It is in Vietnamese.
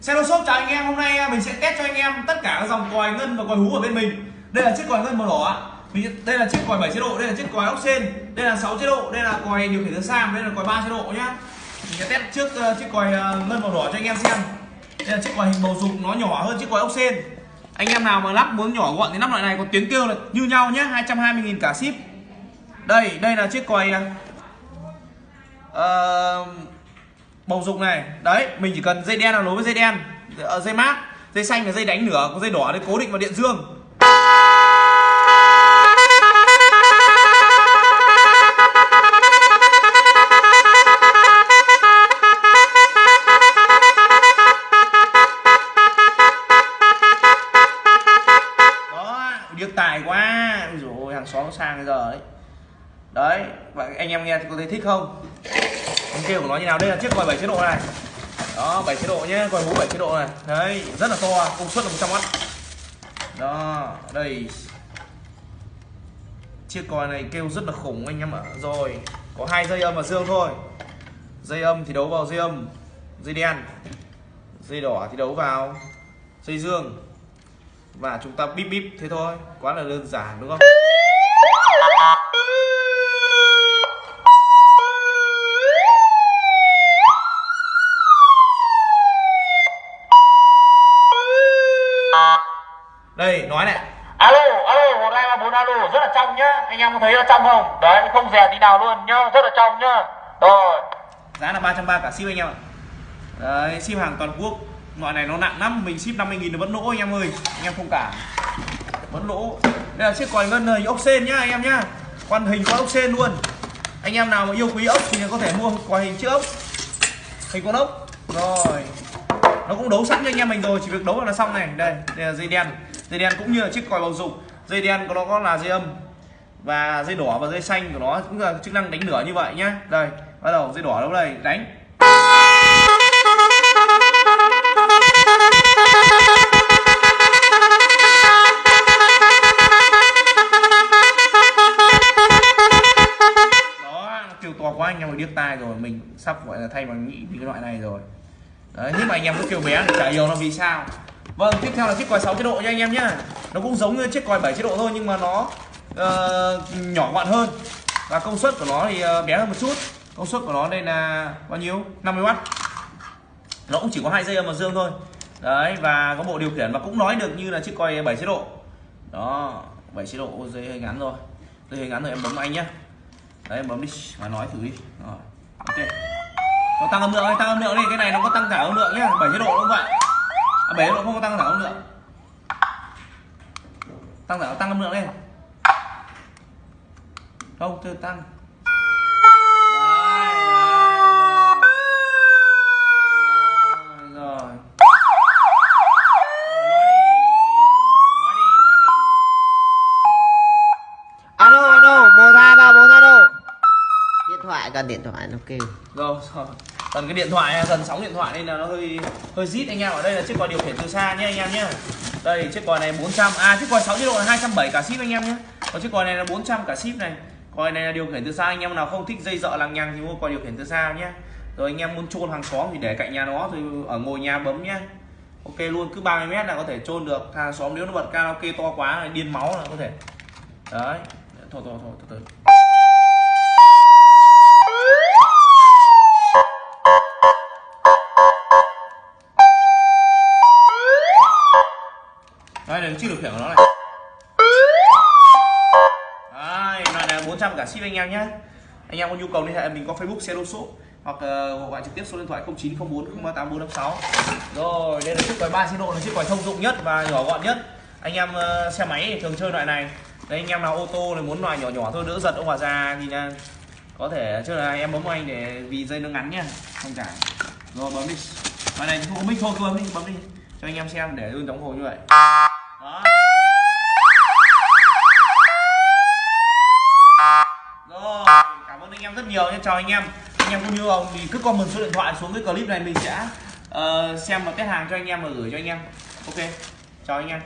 Shop chào anh em, hôm nay mình sẽ test cho anh em tất cả các dòng còi ngân và còi hú ở bên mình. Đây là chiếc còi ngân màu đỏ, đây là chiếc còi 7 chế độ, đây là chiếc còi ốc sên, đây là 6 chế độ, đây là còi điều khiển từ xa, đây là còi 3 chế độ nhá. Mình sẽ test trước chiếc còi ngân màu đỏ cho anh em xem. Đây là chiếc còi hình bầu dục, nó nhỏ hơn chiếc còi ốc sên. Anh em nào mà lắp muốn nhỏ gọn thì lắp loại này, có tiếng kêu là như nhau nhé, 220.000 cả ship. Đây là chiếc còi bầu dục này. Đấy, mình chỉ cần dây đen là nối với dây đen, dây mát, dây xanh là dây đánh lửa, có dây đỏ để cố định vào điện dương. Đó, điếc tài quá. Ôi dồi ôi, hàng xóm sang bây giờ đấy. Đấy, và anh em nghe thì có thấy thích không? Tiếng kêu của nó như nào? Đây là chiếc còi 7 chế độ này. Đó, 7 chế độ nhé, còi hú 7 chế độ này. Đấy, rất là to, công suất là 100W. Đó, đây. Chiếc còi này kêu rất là khủng anh em ạ. Rồi, có 2 dây âm và dương thôi. Dây âm thì đấu vào dây âm, dây đen. Dây đỏ thì đấu vào dây dương. Và chúng ta bíp bíp thế thôi, quá là đơn giản đúng không? Đây, nói này. Alo, 1234 alo, rất là trong nhá. Anh em có thấy là trong không? Đấy, không rè tí nào luôn nhá, rất là trong nhá. Rồi. Giá là 330 cả ship anh em ạ. Đấy, ship hàng toàn quốc. Loại này nó nặng lắm, mình ship 50.000 nó vẫn lỗ anh em ơi. Anh em thông cảm. Vẫn lỗ. Đây là chiếc còi ngân hình ốc sên nhá anh em nhá. Con hình con ốc sên luôn. Anh em nào mà yêu quý ốc thì có thể mua còi hình chữ ốc. Hình con ốc. Rồi. Nó cũng đấu sẵn cho anh em mình rồi, chỉ việc đấu là xong này. Đây là dây đen. Dây đen cũng như là chiếc còi bầu dục. Dây đen của nó có là dây âm và dây đỏ và dây xanh của nó cũng là chức năng đánh lửa như vậy nhá. Đây, bắt đầu dây đỏ đâu đây, đánh. Đó, nó kêu to quá anh em phải điếc tai rồi, mình sắp gọi là thay bằng nghĩ vì cái loại này rồi. Đấy, nhưng mà anh em cứ kêu bé thì chả hiểu là vì sao. Vâng, tiếp theo là chiếc còi 6 chế độ nha anh em nhá. Nó cũng giống như chiếc còi 7 chế độ thôi nhưng mà nó nhỏ gọn hơn. Và công suất của nó thì bé hơn một chút. Công suất của nó đây là bao nhiêu? 50W. Nó cũng chỉ có 2 dây âm và dương thôi. Đấy, và có bộ điều khiển và cũng nói được như là chiếc còi 7 chế độ. Đó, 7 chế độ. Ôi, dây hơi ngắn rồi. Dây hơi ngắn rồi em bấm anh nhá. Đấy, em bấm đi và nói thử đi. Rồi. Ok. Có tăng âm lượng hay tăng âm lượng đi, cái này nó có tăng cả âm lượng nhá, 7 chế độ cũng vậy. 7 chế độ không có tăng cả âm lượng. Tăng âm lượng lên. Không, chưa tăng. Rồi. Alo, 1234 alo. Điện thoại, cần điện thoại nó kêu. Rồi. Còn cái điện thoại, gần sóng điện thoại nên là nó hơi rít anh em. Ở đây là chiếc còi điều khiển từ xa nhé anh em nhé. Đây, chiếc còi này 400, chiếc còi 6 chế độ là 270 cả ship anh em nhé. Còn chiếc còi này là 400 cả ship này. Còi này là điều khiển từ xa, anh em nào không thích dây dợ lằng nhằng thì mua còi điều khiển từ xa nhé. Rồi anh em muốn chôn hàng xóm thì để cạnh nhà nó rồi ở ngồi nhà bấm nhé. Ok luôn, cứ 30m là có thể chôn được. Hàng xóm nếu nó bật karaoke to quá là điên máu là có thể. Đấy. Thôi từ từ. Đây là chiếc điều khiển của nó này. Đấy, loại này 400 cả ship anh em nhé. Anh em có nhu cầu liên hệ mình có Facebook Shop hoặc gọi trực tiếp số điện thoại 0904 038456. Rồi, đây là chiếc còi 3 chế độ, là chiếc còi thông dụng nhất và nhỏ gọn nhất. Anh em xe máy thường chơi loại này. Đây, anh em nào ô tô này muốn loại nhỏ nhỏ thôi đỡ giật ông bà già thì là có thể, chứ là em bấm anh để vì dây nó ngắn nhá, không cả. Rồi bấm đi. Loại này không có mic thôi, cứ bấm đi cho anh em xem để luôn giống hồ như vậy. Đó. Rồi, cảm ơn anh em rất nhiều nhé, chào anh em. Anh em cũng như ông thì cứ comment số điện thoại xuống cái clip này, mình sẽ xem và test hàng cho anh em và gửi cho anh em. Ok, chào anh em.